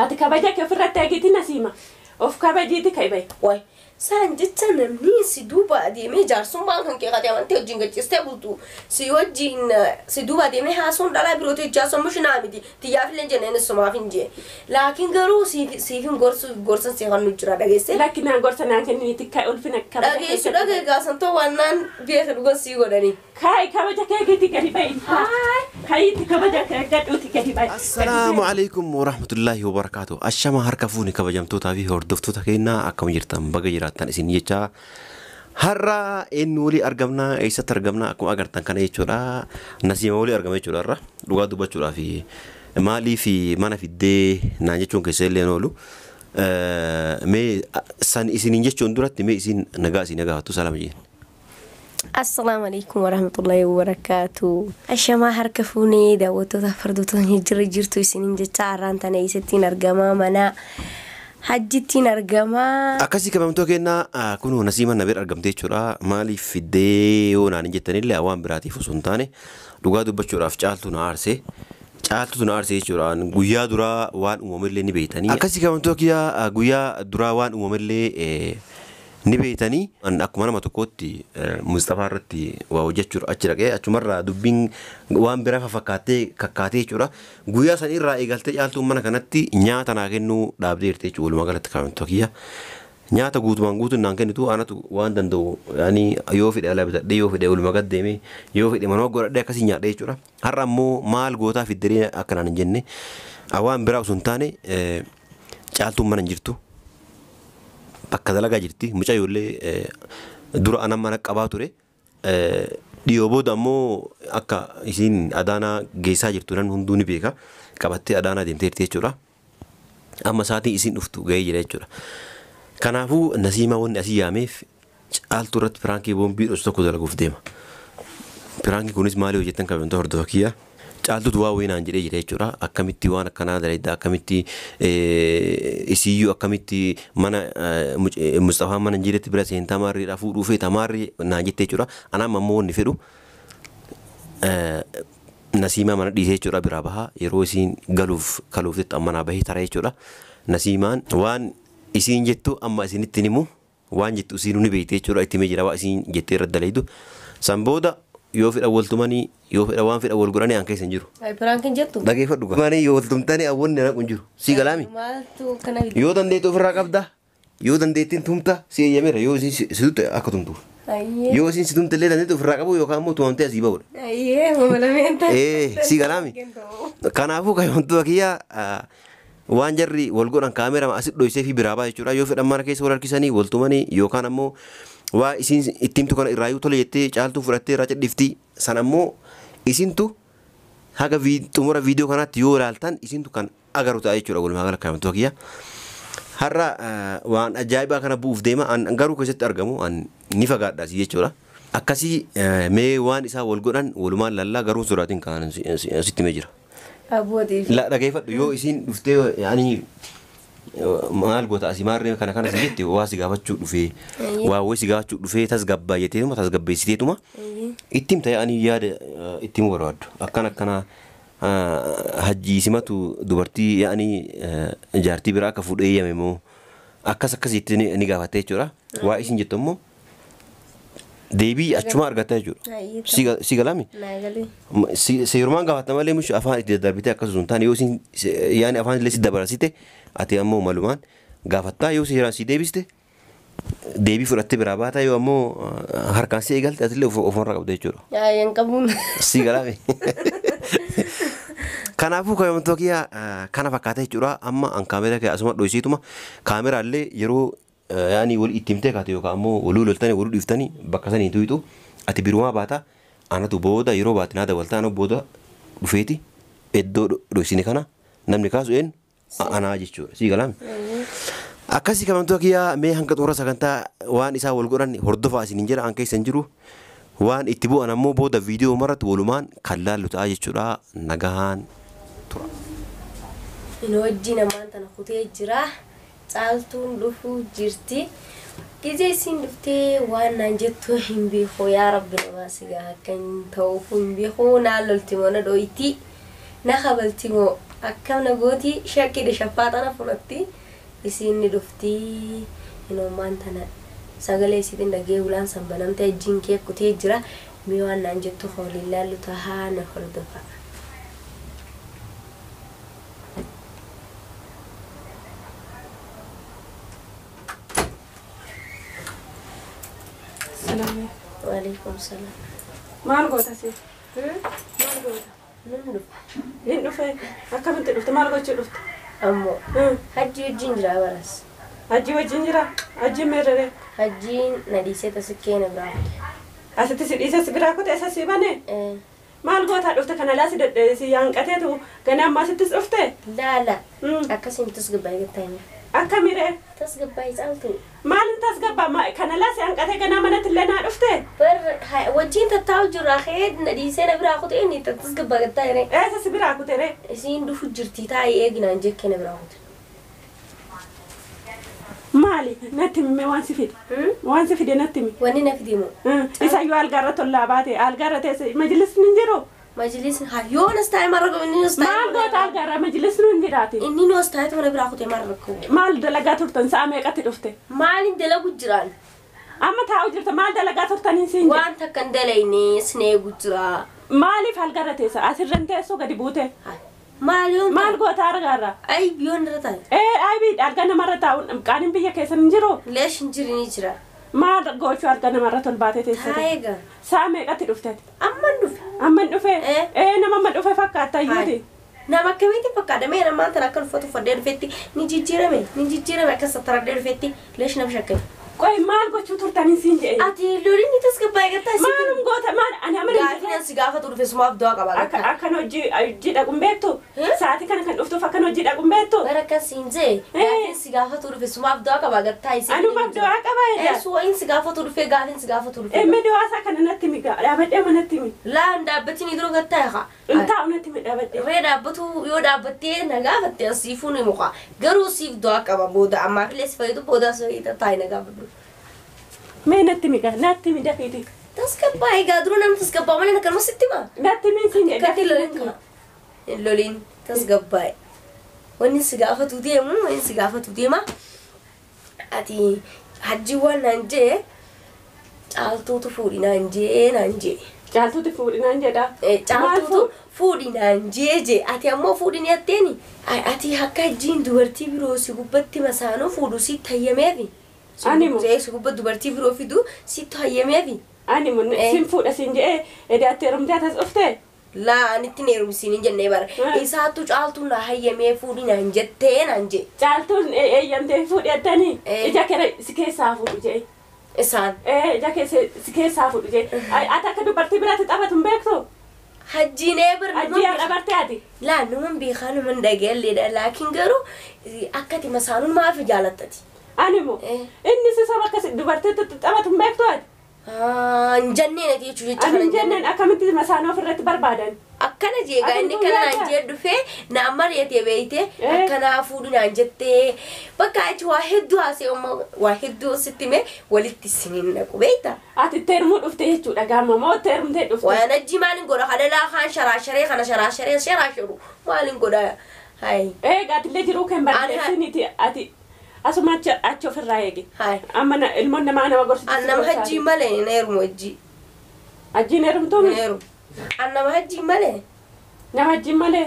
أتكبجة كفرت أجيتي نسيمة أوف كبجيتي كيبي واي سان جتنا مني دوبا دي مي جارسون بانكن كي قدام أنت جينك تستبوتو سيوجين دوبا دي مي هاسون دالا بروتي جاسون مش نامدي تيجي في لنجنين السما فينجي لكن قالوا سيفين غورس سيغان نجرا دغيس لكن غورس نانكن نيتك ألفنا كبجة دغيس غاسون تو وانان بيت لغوس سيغوداني كاي كبجة كيجيتي كيبي هاي كبجة كيجاتوتي كيبي السلام عليكم ورحمة الله وبركاته الشما هركفوني كبجمتو تابي هردفتو تكينا أكم يرتم بغير tan isin jecha har'a inni wali argamna eessatti argamna akkuma agartan kana jechuudha nasiima wali argame jechuudha har'a dhugaa dubbachuudhaa fi maalii fi mana fiddee naan jechuun keessa illee oolu mee san isiniin jechuun duratti mee isin nagaa isin nagaatu salaama jeen السلام عليكم ورحمة الله وبركاته الشما هركفوني دعوتو تفردوتو جرتو سنين جتا رانتنا يستين أرقما منا hajjiitiin argama akkasii kabamtoo kenna kunu nasiimaan nabir argamtee jechuudha maaliif fiddee yoo naan jettanillee waan biraatiif osoo hin taane dhugaa dubbachuudhaaf caaltuun aarsee jechuudha guyyaa duraa waan uumamallee ni beeytanii akkasii kabamtoo kiyyaa guyyaa duraa waan uumamallee ni beeytanii akkuma nama tokkootti Mustafaa irratti waa hojjechuudha achi dhaqee achumarraa dubbiin waan biraa fakkaatee kakkaatee jechuudha guyyaa san irraa eegaltee caaltuun mana kanatti nyaata naa kennuu dhaabdee jirtee jechuudha walumaa galatti kabamtoo kiyya nyaata guutumaan guutuun naan kennitu anatu waan danda'u yaani yoo fedhe ala bitadhee yoo fedhe walumaa gad deemee yoo fedhe manuma godhadhee akkasii nyaadhee jechuudha har'a ammoo maal gootaa fiddiree akkanaan hin jenne waan biraa osoo hin taane caaltuun mana hin jirtu bakka dalagaa jirti mucaayollee dura anan mana qabaa ture dhiyoo booda ammoo akka isiin adaanaa geessaa jirtu nan hunduu ni beeka qabattee adaanaa deemtee jirti jechuudha amma saatiin isiin dhuftu ga'ee jira jechuudha kanaafuu nasiimaa wanni asii yaameef caaltuu irratti piraankii boombii dhos tokko dalaguuf deema piraankii kunis maalii hojjettan kabamtoo hordofaa kiyya caaltuutu waa wayinaan jedhee jira jechuudha akkamitti waan akkanaa dalaydda akkamitti isiyyuu akkamitti mana Mustafaa mana jiretti bira seentaa maarriidhaa fuudhuu feeta maarrii naan jettee jechuudha anaan ammoo wanni fedhu nasiimaa mana dhiisee jechuudha biraa bahaa yeroo isiin galuuf kaluuftetti ammanaa bahee tara jechuudha nasiimaan waan isiin jettu amma isinitti himu waan jettu isiinuu ni beeyte jechuudha itti mee jira waa isiin jettee irra dalaydu san booda yoo fedha waltumanii yoo fedha waan fedha wal godhanii an keessa hin jiru piraankiin jettu dhageeffadhu manii yoo waltumtanii awwanni naqu hin jiru si galaami maaltu kana yoo dandeettu ofirraa qabda yoo dandeettiin tumta si eeyyameera yoo isin situtte akka tumtuuf yoo isin situmte illee dandeettu ofirraa qabu yookaan immoo tumamtee asii ba'udha mamalamenta si galaami kanaafuu kaayontuu kiyyaa waan jarri wal godhan kaameera asit dhoysee fi biraa baa jechuudha yoo fedhan mana keessa wal harkisanii waltumanii yookaan ammoo waa isin ittimtu kana irraa tola jettee caaltuu fudhattee irraa cidhifti san ammoo isintu haga xumura viidiyoo kanaatti yoo ilaaltan isintu kan agaru ta'a jechuudha walumaa gala kabamtoo kiyya har'a waan ajaa'ibaa kana bu'uuf deema an garuu keessatti argamu an ni fagaadhaas jechuudha akkasii mee waan isaa wal godhan walumaan lallaa garuu suraatiin kan sitti mee jira la dhageeffadhu yoo isin dhuftee yaani maal goota asii maarree kana si jetti waa si gaafachuu dhufee waa way si gaafachuu dhufee tasgabbaayyateetuma tasgabbeessiteetuma ittiin ta'anii yaada ittiin barbaaddu akkana hajjii simatu dubartii yaani jaartii biraa akka fuudhee eeyyame moo akkasitti ni gaafattee jechuudha waa isin jettu immoo deebii achuma argatta jechuudha si galaami seerumaan gaafatta malee mush afaan itti daddarbitee akkasuma hin taane yoo isin yaani afaan illee si dabarsite ati ammoo malumaan gaafattaa yoo seeraan si deebiste deebii fudhattee biraa baataa yoo ammoo harkaan si eegalte atillee ofumarraa qabda jechuudha. Yaayan qabuun. Si galaami. Kanaafuu kabamtoo kiyyaa kana fakkaata jechuudha amma an kaameraa kee asuma dhoysiituma kaameraallee yeroo yaani wal ittimtee kaate yookaan ammoo waluu loltanii waluu dhiiftanii bakka sanii tuyitu ati birumaa baata anatu booda yeroo baatinaa dabaltaa anoo booda dhufeeti iddoo dhoysine kana namni kaasu een anaa jechuudha si galaami akkasii kabamtoo kiyyaa mee hanga xumura sagantaa waan isaa wal godhan hordofaa isin hin jira an keessa hin jiru waan itti bu'an ammoo booda viidiyoo maratti walumaan kan laallu ta'a jechuudha nagahaan tura. Inni hojii namaan tana kutee jira caaltuun dhufuu jirti gizee isin dhuftee waan naan jettu hin beeku yaa rabbi namaa sigaa akka hin ta'uuf hin beeku naan lolti mana dhoyti na kabalti moo akkam nagooti shakkii shaffaatana fudhatti isiin dhuftee inoomaan tana sagalee isiitiin dhagee ulaan sanbanamtee ejjiin kee kutee jira mee waan naan jettu hooliin laallu tahaa na hordofa. Salaam. Waalaikum salaam. Maal goota si? Maal goota? Hin dhufe akkamitti dhufte maal gochuu dhufte? Ammoo hajjii wajjin jira baras. Hajjii wajjin jira? Hajjiin meerree? Hajjiin na dhiisee tasikkee na biraa. Asitti si dhiisee si biraa kutee isa si bane? Maal goota dhufte kana laasi dadheesi yaanqateetu ganaa ammaa sittis dhufte? Laala. Akkasiin tasgabbaa eeggattaa akkamire? Tasgabbaa caaltuun. Maalin tasgabbaa kana laasi yaanqatee ganaa manatti illee naa dhufte? Wajjin tattaa'u jirra heed na dhiisee na biraa kutee inni tasgabbaa eeggattaa jiree. Eessa si biraa kutere? Isiin dhufu jirti taa'ee eeginaan jekkee na biraa kute. Maali natti himee waan si fide? Waan si fide natti himi? Wanni na fide moo? Isayyuu algaarra tollaa baate algaarra teesse majlisni hin jiru? Majlisni yoo nas taa'e marra qabu inni nas taa'e. Maal goota algaarra majlisni hin jiraati? Inni nas taa'e mana biraa kutee marra qabu. Maal dalagaa turtan sa'a meeqatti dhufte? Maalin dalagu jiraan? Amma taa'u jirta maal dalagaa turtaniin siin jedhe? Waan takkan dalayne sneegu jira. Maaliif algaarra teessa asirran teessoo gadi buute? Maal goota algaarra? Ay biyyoon irra taa'e. Aybii alga namarra taa'u qaaniin biyya keessan hin jiru? Leesh hin jiru ni jira. Maal gochuu alga namarra tol baatee teessate? Taa'eega. Sa'a meeqatti dhuftete? Amman dhufe. Amman dhufe? Nama amma dhufe fakkaata iyyuuti. Nama akkamitti fakkaata mee namaan tan akka uffatu uffadhee dhufetti ni jijjiirame akka sattaradhee dhufetti leesh nama shakkame. Qoy maal gochuu turtaniin siin jedhe? Ati loliin ni tasgabbaa eeggattaa si. Maalum goota maal ani amma gaafina si gaafatu dhufe sumaaf du'a qaba. Akkan hojii dhaquun beektu? Sa'aatii kana kan dhuftuuf akkan hojii dhaquun beektu? Bara akkasiin jee gaafin si gaafatu dhufe sumaaf du'a qaba gattaa isi. Anumaaf du'a qaba jedha. Suwain si gaafatu dhufe gaafin si gaafatu dhufe. Emme du'aasaa kana natti mi dhaabadhee manatti mi? Laan dhaabbatiin iduroo gattaa yaa. Taa'u natti mi dhaabadhee? Ree dhaabbatu yoo dhaabbattee na gaafatte asiifuu ni muka garuu siif du'a qaba booda ammaa filee si fayyadu booda si taa'e na gaafadhu. Mee natti mi natti mi dafiiti. Tasgabbaa egaa duruu namni tasgabbaa malee nakkan masitti ma. Natti mi siin jedhe. Kati loliin tasgabbaa. Wanni si gaafatu deemu wanni si gaafatu deema. Ati hajjii waan naan jee caaltuutu fuudhi naan jee. Caaltuutu fuudhi naan jedha. Caaltuutu fuudhi naan jee ati ammoo fuudhi ni atteeni. Ati akka hajjiin dubartii biroo si gubbatti masaanoo fuudhu si tayyameefi. Animu. Si gubbatti dubartii biroo fidu si tayyameefi. Animu sin fuudha siin jedhee edaatti heerumtee atas dhuftee? Laa anitti ni heerumsiin hin jennee bara. Isaattu caaltuun na hayyamee fuudhi naan jettee naan jee. Caaltuun eeyyamtee fuudhi addanii ija kee si keessaa fuudhu jee. Isaan. Ija kee si keessaa fuudhu jee. Ati akka dubartii biraatti taphatu hin beektu? Hajjiin eebar Hajjii dhabartee ati? Laa numan beekaa numan dhaga'elleedha laakiin garuu akkati masaanuun maaf jaalattati? Animu inni si saba akkas dubartii taphatu hin beektu ati? Njanneen ati jechuu jecha Ani jennaan akkamitti masaanoo ofirratti barbaadan? Akkana jeegaa inni kana naan jee dhufee naan mari'atee beeyte akkanaa fuudhu naan jettee bakka achi waa hedduu haasee waa hedduu sitti mee walitti isiniin naqu beeyta. Ati teermuu dhufte jechuudha gaama moo teermtee dhufte? Waan ajji maalin godha hadalaa kaan sharaasharee kana sharaasharu maalin godha hayi. Gaatillee jiruu kan barreessiniiti ati asuma achi ofirraa eegi. Amma ilmoon namaa nama gorsitu. Annama hajjii malee na heerumu hajjii. Hajjiin heerumtuu mi? Heerumu. Annama hajjii malee. Nama hajjiin malee?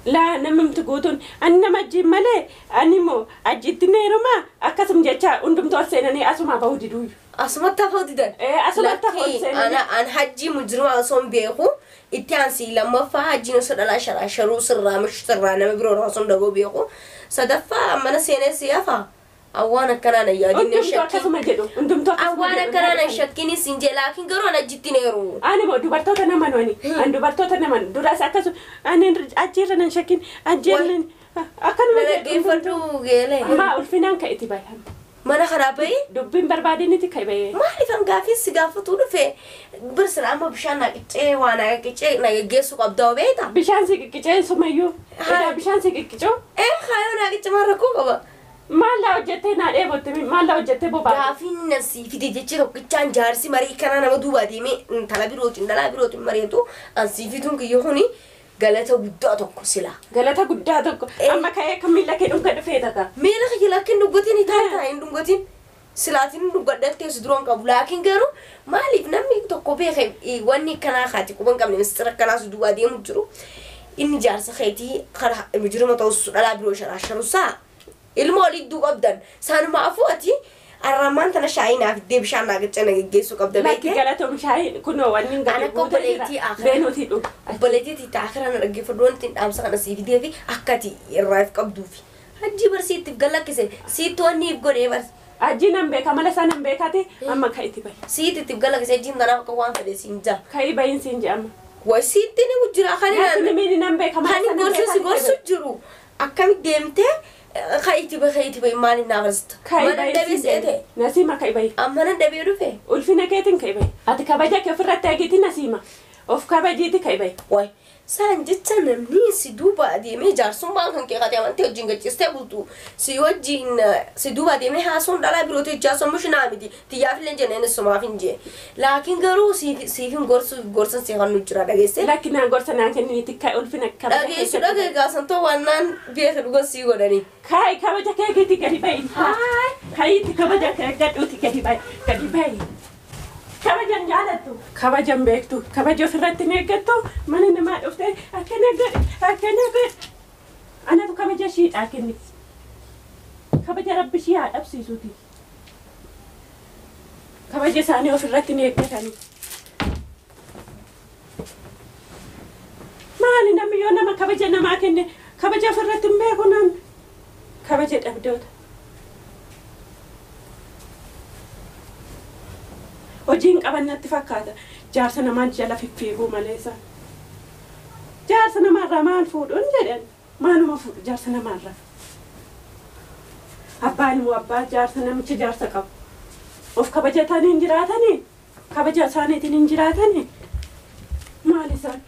Laa namni guutuun ani nama hajjiin malee ani immoo hajjiitti na heerumaa akkasuma jecha hundumtuu ol seenanii asuma bahuu diduu. Asumatti hafuu didan. Asumatti hafuu seenanii. An hajjii mujjiruma osoo hin beeku itti aansii lammaffaa hajjiin osoo dhalaa sharaasharuu sirraa mishtirraa nama biroo osoo hin dhagoo beeku. Sadaffaa mana seenee siyaafaa awwaan akkanaa na yaadinne shakkiin awwaan akkanaa na shakkiin siin jee laakiin garuu ana jitti neeru. Ani moo dubartoota naman wani an dubartoota naman duraas akkasuma ani ajjeerra nan shakkiin ajjeerran akkanuma dhaggeeffadhu geelee. Maa ulfinaan ka itti bayan. Mana karaa bahi? Dubbiin barbaadinitti ka bahe. Maaliif an gaafii si gaafatuu dhufe birsira amma bishaan naqicee waa naqicee na geggeessu qabdaa beekta. Bishaan si qiqqicee sumayyuu. Bishaan si qiqqicoo. Haayoo naqicha maal rakkoo qaba. Maalla hojjettee naa dheebotte maalla hojjettee bobaa. Gaafiin nasi fide jechi tokkichaan jaarsi marii kana nama duubaa deemee intala birootiin dhalaa birootiin mari'atu ansii fiduun kiyyo kuni galata guddaa tokko sila. Galata guddaa tokko. Amma ka'ee kan miila kee dhunga dhufee taka. Miila kee lakkin dhuggatiin taataa hin dhuggatiin. Silaatiin dhuggadhattee si duraan qabu laakiin garuu maaliif namni tokko beekee wanni kanaa kaati quban qabne mistira kanaa si duwwaa deemu jiru. Inni jaarsa keetii karaa mijiruma ta'us dhalaa biroo sharaasharuusaa ilma olii duu qabdan saanuma afuuti arramaan tana shaayinaaf deebishaan naagacha nagaggeessuu qabda beekee. Lakki galatoom shaayin kunoo wanni hin galee obboleettii beenuutii dhugu. Obboleettii taakiraan dhaggeeffadhu wanti hin dhaamsa kana siif deefi akkati irraaf qabduufi. Hajjii barsiitiif galakkise siitoonniif godhee barsi. Hajjii nan beeka mala isaa nan beekate amma ka'itti bayi. Siitiif galakkise hajjiin tanaaf akka waan fedhe siin jaa. Ka'i bayin siin jaa amma. Wai sitti ni wujjira Nami nan beeka mala isaa nan beekate. Kan gorsu jiru akkami deemte ka'itti bayi maaliif naafasta. Ka'i bayi siin jaa. Nasiima ka'i bayi. Amma nan dhabee dhufe. Ulfina keetiin ka'i bayi. Ati kabaja kee ofirratti eegiti Nasiima. Of kabajiiti ka'i bayi. Wai saan jecha namni si duuba adeemee jaarsummaan kan kee qatee amantee wajjin gachiistee bultu si wajjin si duuba adeemee haasuun dhalaa birootu ijaason mushinaa miti xiyyaafillee jenneen sumaaf hin jee laakiin garuu siifin gorsan seeqannu jira dhageesse. Lakkinaan gorsa naan kenniniiti ka'i ulfina kabaja kee. Dhageessu dhageegaasan too wannaan beeka dhugan sii godhanii. Ka'i kabaja kee giti gadi bayi. Ka'iitti kabaja kee gadhuuti gadi bayi. Kabajan jaalattu. Kabajan beektu. Kabaja ofirratti ni eeggattu. Mana namaa dhuftee akkana godhe. Anatu kabaja shiidhaa kenni. Kabaja rabbi shii haa dhabsiisuuti. Kabaja isaanii ofirratti ni eeggatanii. Maali namni yoo nama kabaja namaa kenne kabaja ofirratti hin beeku namni. Kabaja dhabdoota. Hojiin qabannatti fakkaata. Jaarsa namaan jala fiffiiguu malee isaan. Jaarsa namaarraa maal fuudhuun jedhan. Maaluma fuudhu jaarsa namaarraa. Abbaan immoo abbaa jaarsa namicha jaarsa qabu. Of kabajatanii hin jiraatanii. Kabaja isaaniitiin hin jiraatanii. Maal isaan?